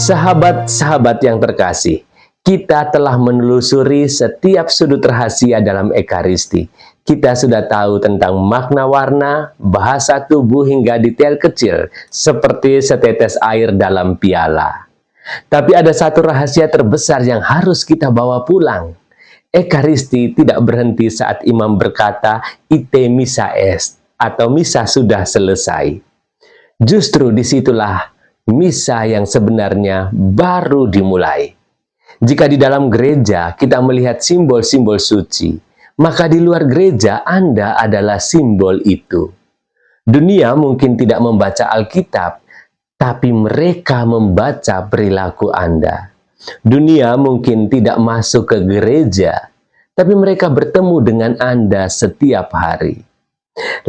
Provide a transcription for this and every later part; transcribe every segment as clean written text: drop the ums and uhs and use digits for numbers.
Sahabat-sahabat yang terkasih, kita telah menelusuri setiap sudut rahasia dalam Ekaristi. Kita sudah tahu tentang makna warna, bahasa tubuh hingga detail kecil, seperti setetes air dalam piala. Tapi ada satu rahasia terbesar yang harus kita bawa pulang. Ekaristi tidak berhenti saat imam berkata, "Ite missa est," atau misa sudah selesai. Justru disitulah misa yang sebenarnya baru dimulai. Jika di dalam gereja kita melihat simbol-simbol suci, maka di luar gereja Anda adalah simbol itu. Dunia mungkin tidak membaca Alkitab, tapi mereka membaca perilaku Anda. Dunia mungkin tidak masuk ke gereja, tapi mereka bertemu dengan Anda setiap hari.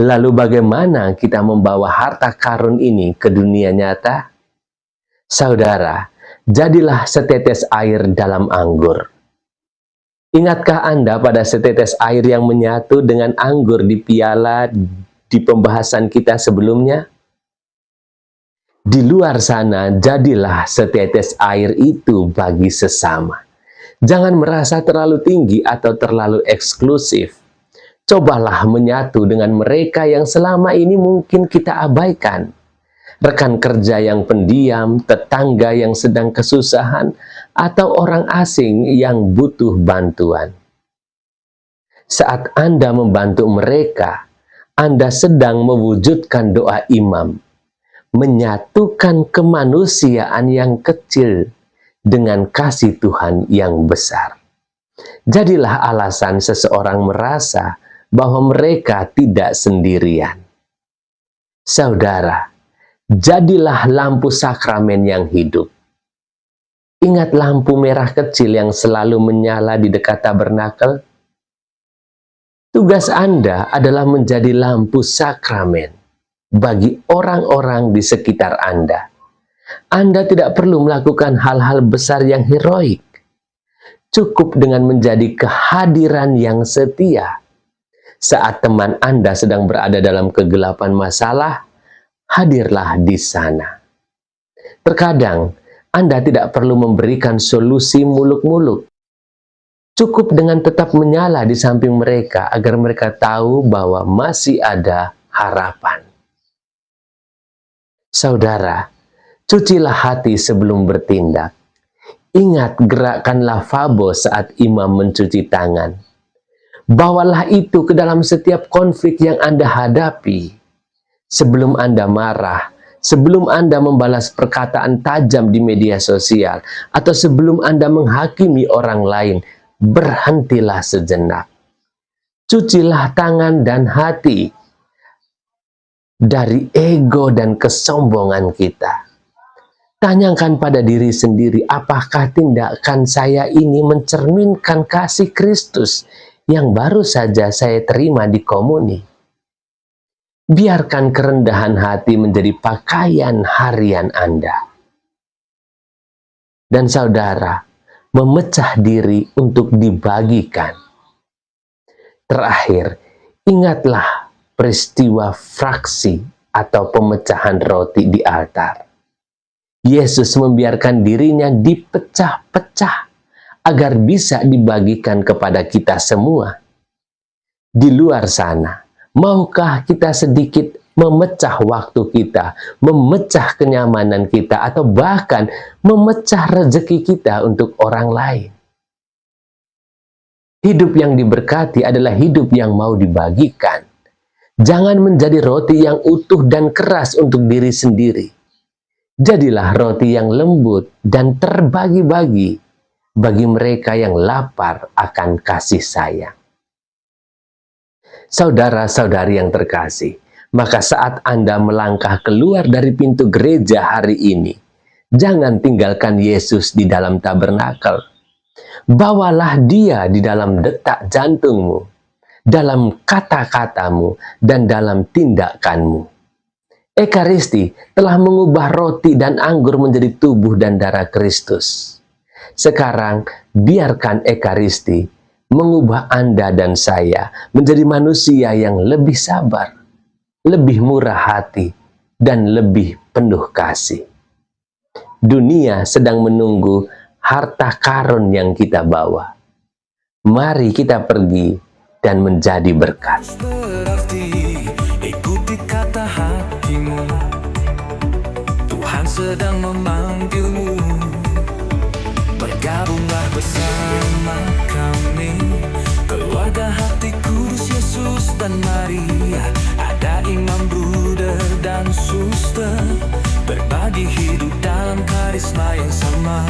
Lalu bagaimana kita membawa harta karun ini ke dunia nyata? Saudara, jadilah setetes air dalam anggur. Ingatkah Anda pada setetes air yang menyatu dengan anggur di piala di pembahasan kita sebelumnya? Di luar sana, jadilah setetes air itu bagi sesama. Jangan merasa terlalu tinggi atau terlalu eksklusif. Cobalah menyatu dengan mereka yang selama ini mungkin kita abaikan. Rekan kerja yang pendiam, tetangga yang sedang kesusahan, atau orang asing yang butuh bantuan. Saat Anda membantu mereka, Anda sedang mewujudkan doa imam, menyatukan kemanusiaan yang kecil dengan kasih Tuhan yang besar. Jadilah alasan seseorang merasa bahwa mereka tidak sendirian. Saudara, jadilah lampu sakramen yang hidup. Ingat lampu merah kecil yang selalu menyala di dekat tabernakel? Tugas Anda adalah menjadi lampu sakramen bagi orang-orang di sekitar Anda. Anda tidak perlu melakukan hal-hal besar yang heroik. Cukup dengan menjadi kehadiran yang setia. Saat teman Anda sedang berada dalam kegelapan masalah, hadirlah di sana. Terkadang, Anda tidak perlu memberikan solusi muluk-muluk. Cukup dengan tetap menyala di samping mereka agar mereka tahu bahwa masih ada harapan. Saudara, cucilah hati sebelum bertindak. Ingat gerakan lavabo saat imam mencuci tangan. Bawalah itu ke dalam setiap konflik yang Anda hadapi. Sebelum Anda marah, sebelum Anda membalas perkataan tajam di media sosial, atau sebelum Anda menghakimi orang lain, berhentilah sejenak. Cucilah tangan dan hati dari ego dan kesombongan kita. Tanyakan pada diri sendiri, apakah tindakan saya ini mencerminkan kasih Kristus yang baru saja saya terima di komuni? Biarkan kerendahan hati menjadi pakaian harian Anda. Dan saudara, memecah diri untuk dibagikan. Terakhir, ingatlah peristiwa fraksi atau pemecahan roti di altar. Yesus membiarkan dirinya dipecah-pecah agar bisa dibagikan kepada kita semua. Di luar sana, maukah kita sedikit memecah waktu kita, memecah kenyamanan kita, atau bahkan memecah rezeki kita untuk orang lain? Hidup yang diberkati adalah hidup yang mau dibagikan. Jangan menjadi roti yang utuh dan keras untuk diri sendiri. Jadilah roti yang lembut dan terbagi-bagi bagi mereka yang lapar akan kasih sayang. Saudara-saudari yang terkasih, maka saat Anda melangkah keluar dari pintu gereja hari ini, jangan tinggalkan Yesus di dalam tabernakel. Bawalah Dia di dalam detak jantungmu, dalam kata-katamu, dan dalam tindakanmu. Ekaristi telah mengubah roti dan anggur menjadi tubuh dan darah Kristus. Sekarang, biarkan Ekaristi mengubah Anda dan saya menjadi manusia yang lebih sabar, lebih murah hati, dan lebih penuh kasih. dunia sedang menunggu harta karun yang kita bawa. Mari kita pergi dan menjadi berkat. Berarti ikuti kata hatimu, Tuhan sedang memanggilmu. Bergabunglah bersama kami, keluarga hati kudus Yesus dan Maria. Ada imam, bruder dan suster, berbagi hidup dalam karisma yang sama.